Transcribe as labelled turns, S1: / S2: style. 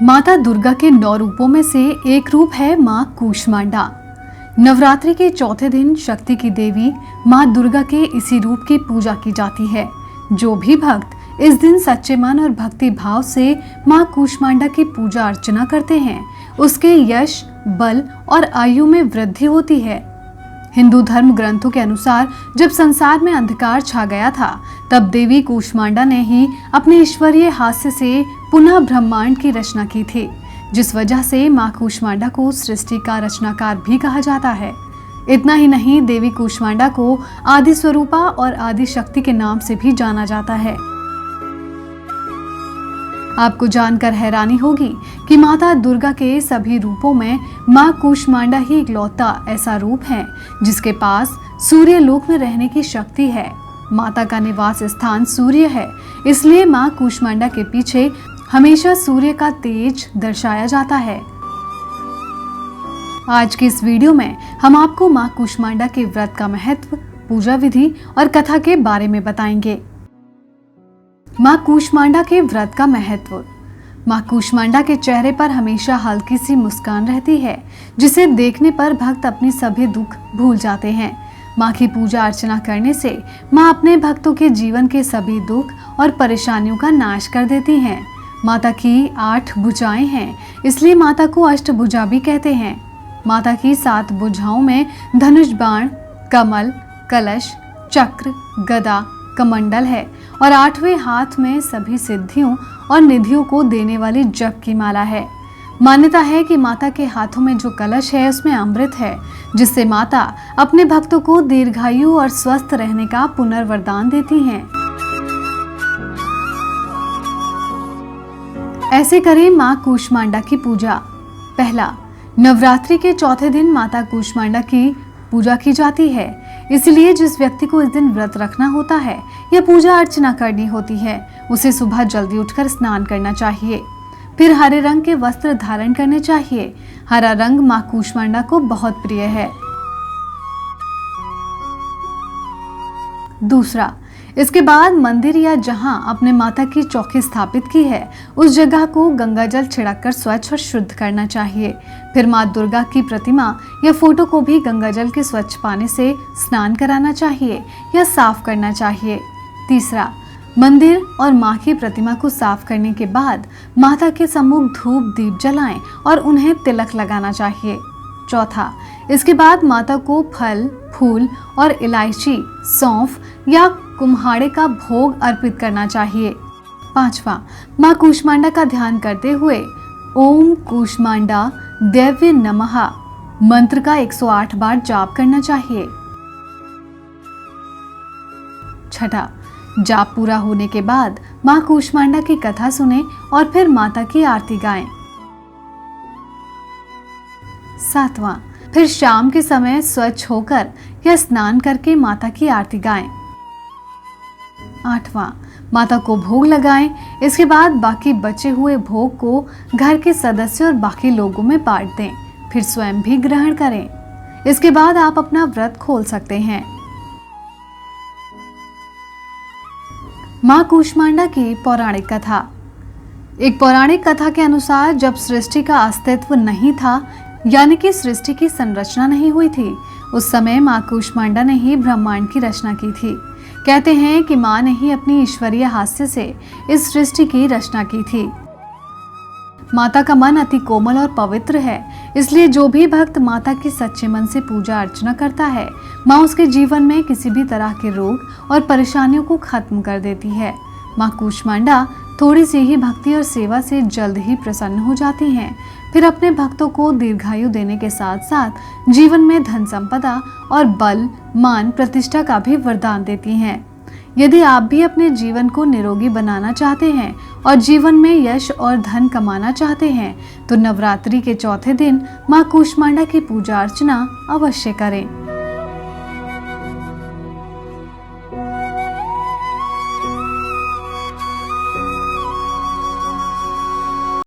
S1: माता दुर्गा के 9 रूपों में से एक रूप है मां कूष्मांडा। नवरात्रि के चौथे दिन शक्ति की देवी मां दुर्गा के इसी रूप की पूजा की जाती है। जो भी भक्त इस दिन सच्चे मन और भक्ति भाव से मां कूष्मांडा की पूजा अर्चना करते हैं, उसके यश, बल और आयु में वृद्धि होती है। हिंदू धर्म ग्रंथों के अनुसार जब संसार में अंधकार छा गया था, तब देवी कूष्मांडा ने ही अपने ईश्वरीय हास्य से पुनः ब्रह्मांड की रचना की थी, जिस वजह से मां कूष्मांडा को सृष्टि का रचनाकार भी कहा जाता है। इतना ही नहीं, देवी कूष्मांडा को आदि स्वरूपा और आदि शक्ति के नाम से भी जाना जाता है। आपको जानकर हैरानी होगी कि माता दुर्गा के सभी रूपों में मां कूष्मांडा ही इकलौता ऐसा रूप है जिसके पास सूर्य लोक में रहने की शक्ति है। माता का निवास स्थान सूर्य है, इसलिए मां कूष्मांडा के पीछे हमेशा सूर्य का तेज दर्शाया जाता है। आज की इस वीडियो में हम आपको मां कूष्मांडा के व्रत का महत्व, पूजा विधि और कथा के बारे में बताएंगे। मां कूष्मांडा के व्रत का महत्व। मां कूष्मांडा के चेहरे पर हमेशा हल्की सी मुस्कान रहती है, जिसे देखने पर भक्त अपनी सभी दुख भूल जाते हैं। मां की पूजा अर्चना करने से मां अपने भक्तों के जीवन के सभी दुख और परेशानियों का नाश कर देती हैं। माता की 8 भुजाएं हैं, इसलिए माता को अष्टभुजा भी कहते हैं। माता की 7 भुजाओं में धनुष बाण, कमल, कलश, चक्र, गदा, कमंडल है और 8वें हाथ में सभी सिद्धियों और निधियों को देने वाली जप की माला है। मान्यता है कि माता के हाथों में जो कलश है उसमें अमृत है, जिससे माता अपने भक्तों को दीर्घायु और स्वस्थ रहने का पुनर्वरदान देती हैं। ऐसे करें मां कूष्मांडा की पूजा। पहला, नवरात्रि के चौथे दिन माता कूष्मांडा की पूजा की जाती है, इसलिए जिस व्यक्ति को इस दिन व्रत रखना होता है या पूजा अर्चना करनी होती है, उसे सुबह जल्दी उठकर स्नान करना चाहिए। फिर हरे रंग के वस्त्र धारण करने चाहिए। हरा रंग मां कूष्मांडा को बहुत प्रिय है। दूसरा, इसके बाद मंदिर या जहां अपने माता की चौकी स्थापित की है, उस जगह को गंगा जल छिड़ककर स्वच्छ और शुद्ध करना चाहिए। फिर मां दुर्गा की प्रतिमा या फोटो को भी गंगा जल के स्वच्छ पानी से स्नान कराना चाहिए या साफ करना चाहिए। तीसरा, मंदिर और मां की प्रतिमा को साफ करने के बाद माता के सम्मुख धूप दीप जलाएं और उन्हें तिलक लगाना चाहिए। चौथा, इसके बाद माता को फल, फूल और इलायची, सौंफ या कुम्हाड़े का भोग अर्पित करना चाहिए। पांचवा, मां कूष्मांडा का ध्यान करते हुए ओम कूष्मांडा देव्य नमः मंत्र का 108 बार जाप करना चाहिए। छठा, जाप पूरा होने के बाद मां कूष्मांडा की कथा सुने और फिर माता की आरती गाएं। सातवां, फिर शाम के समय स्वच्छ होकर या स्नान करके माता की आरती गाएं। आठवां, माता को भोग लगाएं। इसके बाद बाकी बचे हुए भोग को घर के सदस्य और बाकी लोगों में बांट दें, फिर स्वयं भी ग्रहण करें। इसके बाद आप अपना व्रत खोल सकते हैं। मां कूष्मांडा की पौराणिक कथा। एक पौराणिक कथा के अनुसार जब सृष्टि का अस्तित्व नहीं था, यानी कि सृष्टि की संरचना नहीं हुई थी, उस समय मां कूष्मांडा ने ही ब्रह्मांड की रचना की थी। कहते हैं कि मां ने ही अपनी ईश्वरीय हास्य से इस सृष्टि की रचना की थी। माता का मन अति कोमल और पवित्र है, इसलिए जो भी भक्त माता की सच्चे मन से पूजा अर्चना करता है, मां उसके जीवन में किसी भी तरह के रोग और परेशानियों को खत्म कर देती है। मां कूष्मांडा थोड़ी सी ही भक्ति और सेवा से जल्द ही प्रसन्न हो जाती हैं। फिर अपने भक्तों को दीर्घायु देने के साथ साथ जीवन में धन संपदा और बल, मान, प्रतिष्ठा का भी वरदान देती हैं। यदि आप भी अपने जीवन को निरोगी बनाना चाहते हैं और जीवन में यश और धन कमाना चाहते हैं, तो नवरात्रि के चौथे दिन मां कूष्मांडा की पूजा अर्चना अवश्य करें।